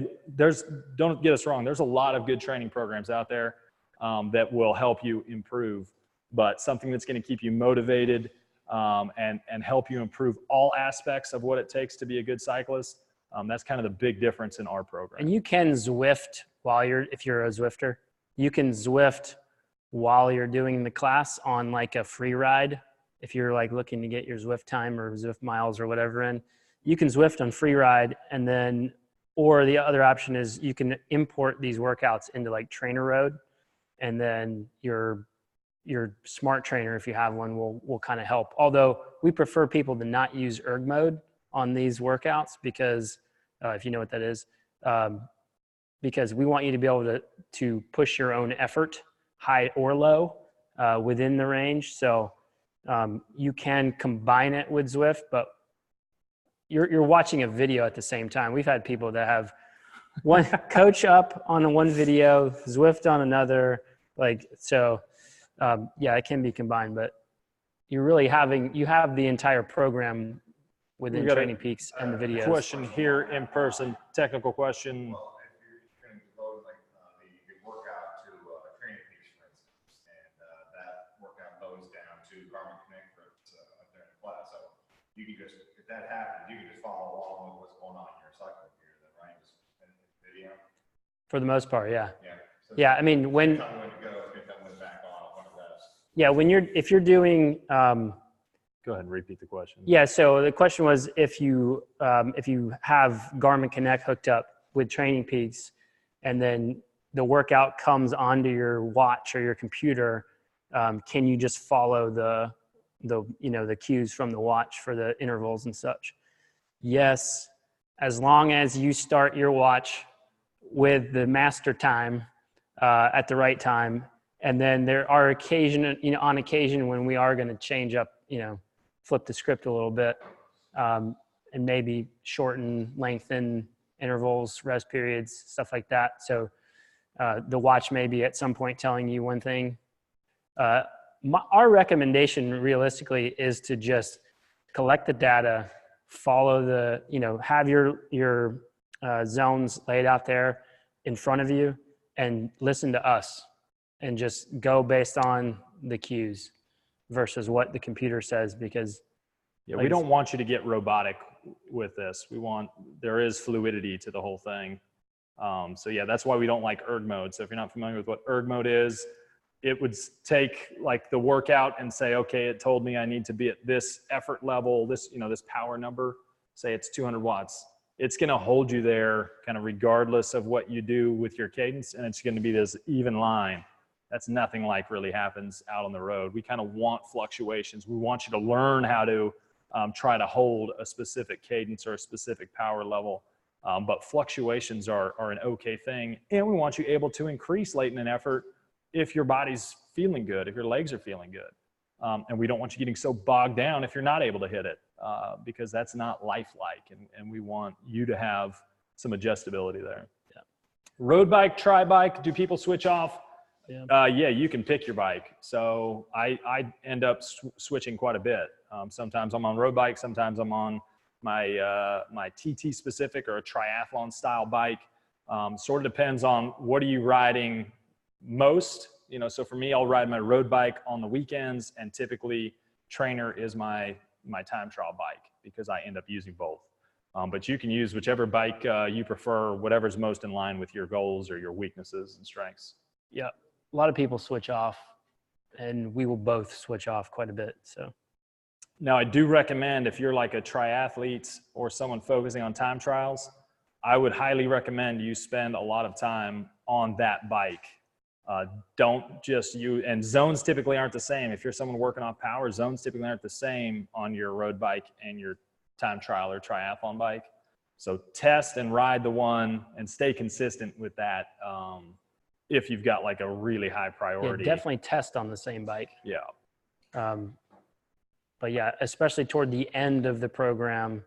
Don't get us wrong, there's a lot of good training programs out there that will help you improve, but something that's going to keep you motivated and help you improve all aspects of what it takes to be a good cyclist. That's kind of the big difference in our program. And you can Zwift if you're a Zwifter, you can Zwift while you're doing the class on like a free ride. If you're like looking to get your Zwift time or Zwift miles or whatever in, you can Zwift on free ride, and then, or the other option is you can import these workouts into like Trainer Road, and then your smart trainer, if you have one, will kind of help. Although we prefer people to not use erg mode on these workouts because if you know what that is, because we want you to be able to push your own effort, high or low, within the range. So you can combine it with Zwift, but you're watching a video at the same time. We've had people that have one coach up on one video, Zwift on another, like, so yeah, it can be combined, but you're really you have the entire program within Training Peaks and the videos. Question here in person, technical question. Well, if you're going to devote like the workout to Training Peaks, for instance, and that workout loads down to Garmin Connect for during the class, so you can just, if that happens, you can just follow along with what's going on in your cycling gear, then, right? Just in the video. For the most part, yeah. Yeah. So yeah, I mean, when tell me when to go, it's going to tell me when to back on one of those. yeah, if you're doing Go ahead and repeat the question. yeah, so the question was if you have Garmin Connect hooked up with Training Peaks, and then the workout comes onto your watch or your computer, can you just follow the cues from the watch for the intervals and such. Yes, as long as you start your watch with the master time at the right time, and then there are on occasion when we are going to change up, flip the script a little bit, and maybe shorten, lengthen intervals, rest periods, stuff like that. So the watch may be at some point telling you one thing. Our recommendation realistically is to just collect the data, follow have your zones laid out there in front of you, and listen to us and just go based on the cues versus what the computer says, because we don't want you to get robotic with this. There is fluidity to the whole thing. So yeah, that's why we don't like erg mode. So if you're not familiar with what erg mode is, it would take like the workout and say, okay, it told me I need to be at this effort level, this power number, say it's 200 watts. It's going to hold you there kind of regardless of what you do with your cadence. And it's going to be this even line. That's nothing like really happens out on the road. We kind of want fluctuations. We want you to learn how to try to hold a specific cadence or a specific power level. But fluctuations are an okay thing. And we want you able to increase latent in effort if your body's feeling good, if your legs are feeling good. And we don't want you getting so bogged down if you're not able to hit it, because that's not lifelike. And we want you to have some adjustability there. Yeah. Road bike, tri bike, do people switch off? Yeah, you can pick your bike. So I end up switching quite a bit. Sometimes I'm on road bike, sometimes I'm on my TT specific or a triathlon style bike. Sort of depends on what are you riding most. So for me, I'll ride my road bike on the weekends, and typically trainer is my time trial bike because I end up using both. But you can use whichever bike you prefer, whatever's most in line with your goals or your weaknesses and strengths. Yeah. A lot of people switch off, and we will both switch off quite a bit. So now I do recommend, if you're like a triathlete or someone focusing on time trials, I would highly recommend you spend a lot of time on that bike. Don't just and zones typically aren't the same. If you're someone working off power, zones typically aren't the same on your road bike and your time trial or triathlon bike. So test and ride the one and stay consistent with that. If you've got like a really high priority. Yeah, definitely test on the same bike. Yeah. But yeah, especially toward the end of the program,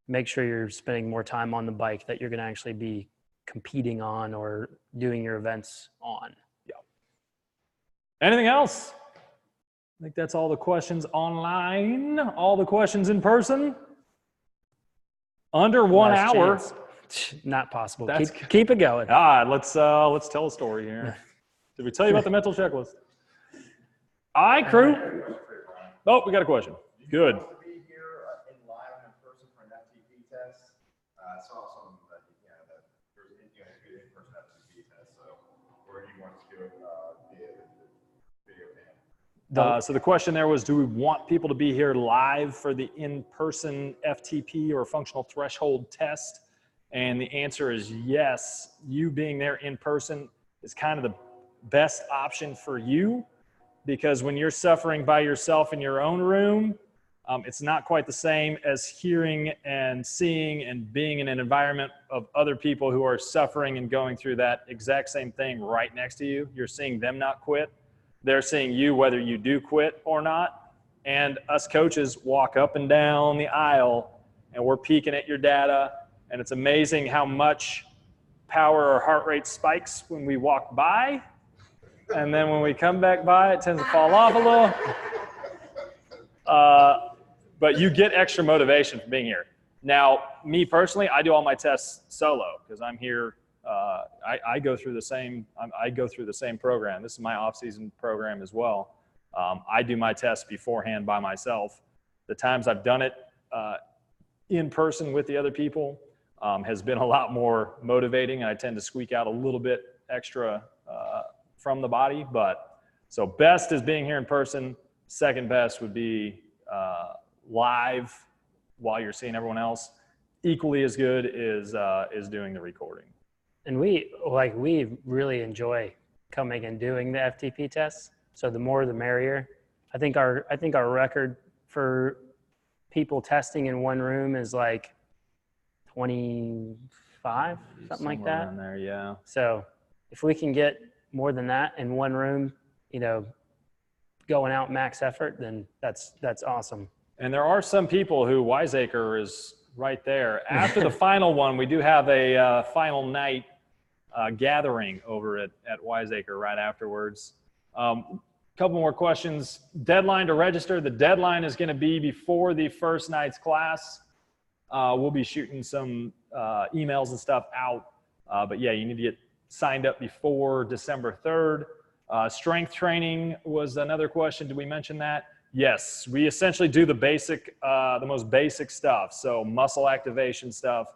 make sure you're spending more time on the bike that you're going to actually be competing on or doing your events on. Yeah. Anything else? I think that's all the questions online. All the questions in person. Under 1 hour. Chance. Not possible. Keep it going. All right, let's tell a story here. Did we tell you about the mental checklist? All right, crew. Oh, we got a question. Good. To be here in live in person for an FTP test. I saw some that there's in person FTP test. So where do you want to do it via video cam? So the question there was, do we want people to be here live for the in-person FTP or functional threshold test? And the answer is yes. You being there in person is kind of the best option for you, because when you're suffering by yourself in your own room, it's not quite the same as hearing and seeing and being in an environment of other people who are suffering and going through that exact same thing right next to you. You're seeing them not quit. They're seeing you whether you do quit or not. And us coaches walk up and down the aisle, and we're peeking at your data. And it's amazing how much power or heart rate spikes when we walk by. And then when we come back by, it tends to fall off a little. But you get extra motivation from being here. Now, me personally, I do all my tests solo because I'm here. I go through the same program. This is my off-season program as well. I do my tests beforehand by myself. The times I've done it in person with the other people has been a lot more motivating. I tend to squeak out a little bit extra from the body, but so best is being here in person. Second best would be live while you're seeing everyone else. Equally as good is doing the recording. And we really enjoy coming and doing the FTP tests. So the more the merrier. I think our record for people testing in one room is like 25, something like Somewhere that. around there, yeah. So if we can get more than that in one room, going out max effort, then that's awesome. And there are some people who Wiseacre is right there. After the final one, we do have a final night gathering over at Wiseacre right afterwards. Couple more questions. Deadline to register. The deadline is going to be before the first night's class. We'll be shooting some emails and stuff out. But yeah, you need to get signed up before December 3rd. Strength training was another question. Did we mention that? Yes, we essentially do the most basic stuff. So muscle activation stuff,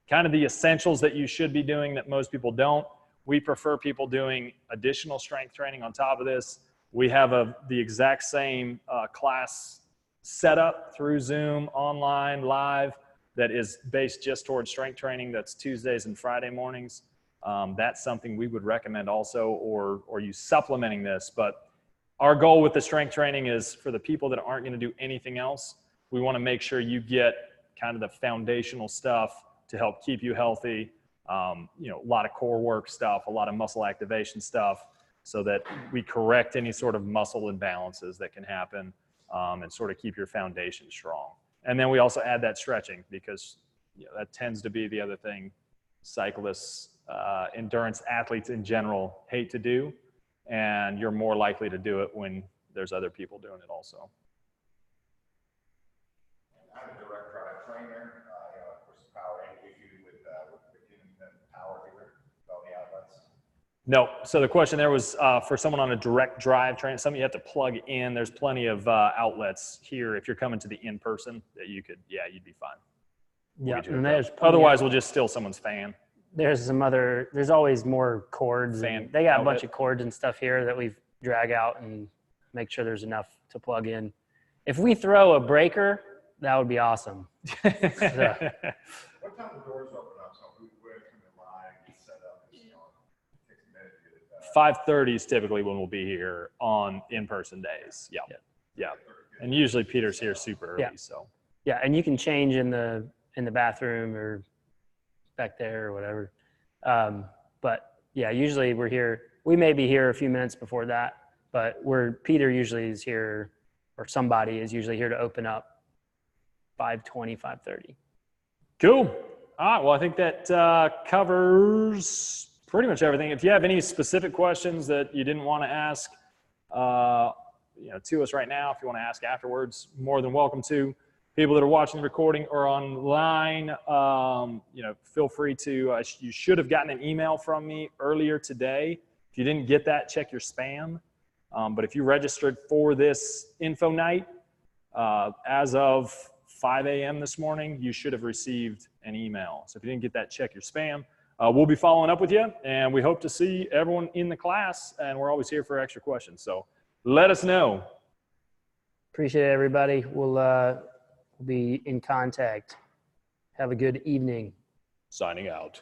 kind of the essentials that you should be doing that most people don't. We prefer people doing additional strength training on top of this. We have the exact same class setup through Zoom, online, live, that is based just towards strength training. That's Tuesdays and Friday mornings. That's something we would recommend also, or you supplementing this. But our goal with the strength training is for the people that aren't going to do anything else, we want to make sure you get kind of the foundational stuff to help keep you healthy. A lot of core work stuff, a lot of muscle activation stuff, so that we correct any sort of muscle imbalances that can happen and sort of keep your foundation strong. And then we also add that stretching, because that tends to be the other thing cyclists, endurance athletes in general hate to do. And you're more likely to do it when there's other people doing it also. I'm a direct drive trainer. Of course, power ain't issue with the power here, all the outlets. No. So the question there was for someone on a direct drive train, something you have to plug in. There's plenty of outlets here if you're coming to the in-person that you could, you'd be fine. Yeah, We'll and otherwise we'll just steal someone's fan. There's always more cords. They got a bunch of cords and stuff here that we drag out and make sure there's enough to plug in. If we throw a breaker, that would be awesome. What time the doors open up? So we're coming live, get set up. It takes a minute to get it 5:30 is typically when we'll be here on in-person days. Yeah. And usually Peter's here super early. Yeah. So. Yeah, and you can change in the bathroom or back there or whatever. But yeah, usually we're here. We may be here a few minutes before that, but Peter usually is here, or somebody is usually here to open up 5:20, 5:30. Cool. All right. Well, I think that covers pretty much everything. If you have any specific questions that you didn't want to ask, to us right now, if you want to ask afterwards, more than welcome to. People that are watching the recording or online, feel free to, you should have gotten an email from me earlier today. If you didn't get that, check your spam. But if you registered for this info night, as of 5 a.m. this morning, you should have received an email. So if you didn't get that, check your spam. We'll be following up with you, and we hope to see everyone in the class, and we're always here for extra questions. So let us know. Appreciate it, everybody. We'll be in contact. Have a good evening. Signing out.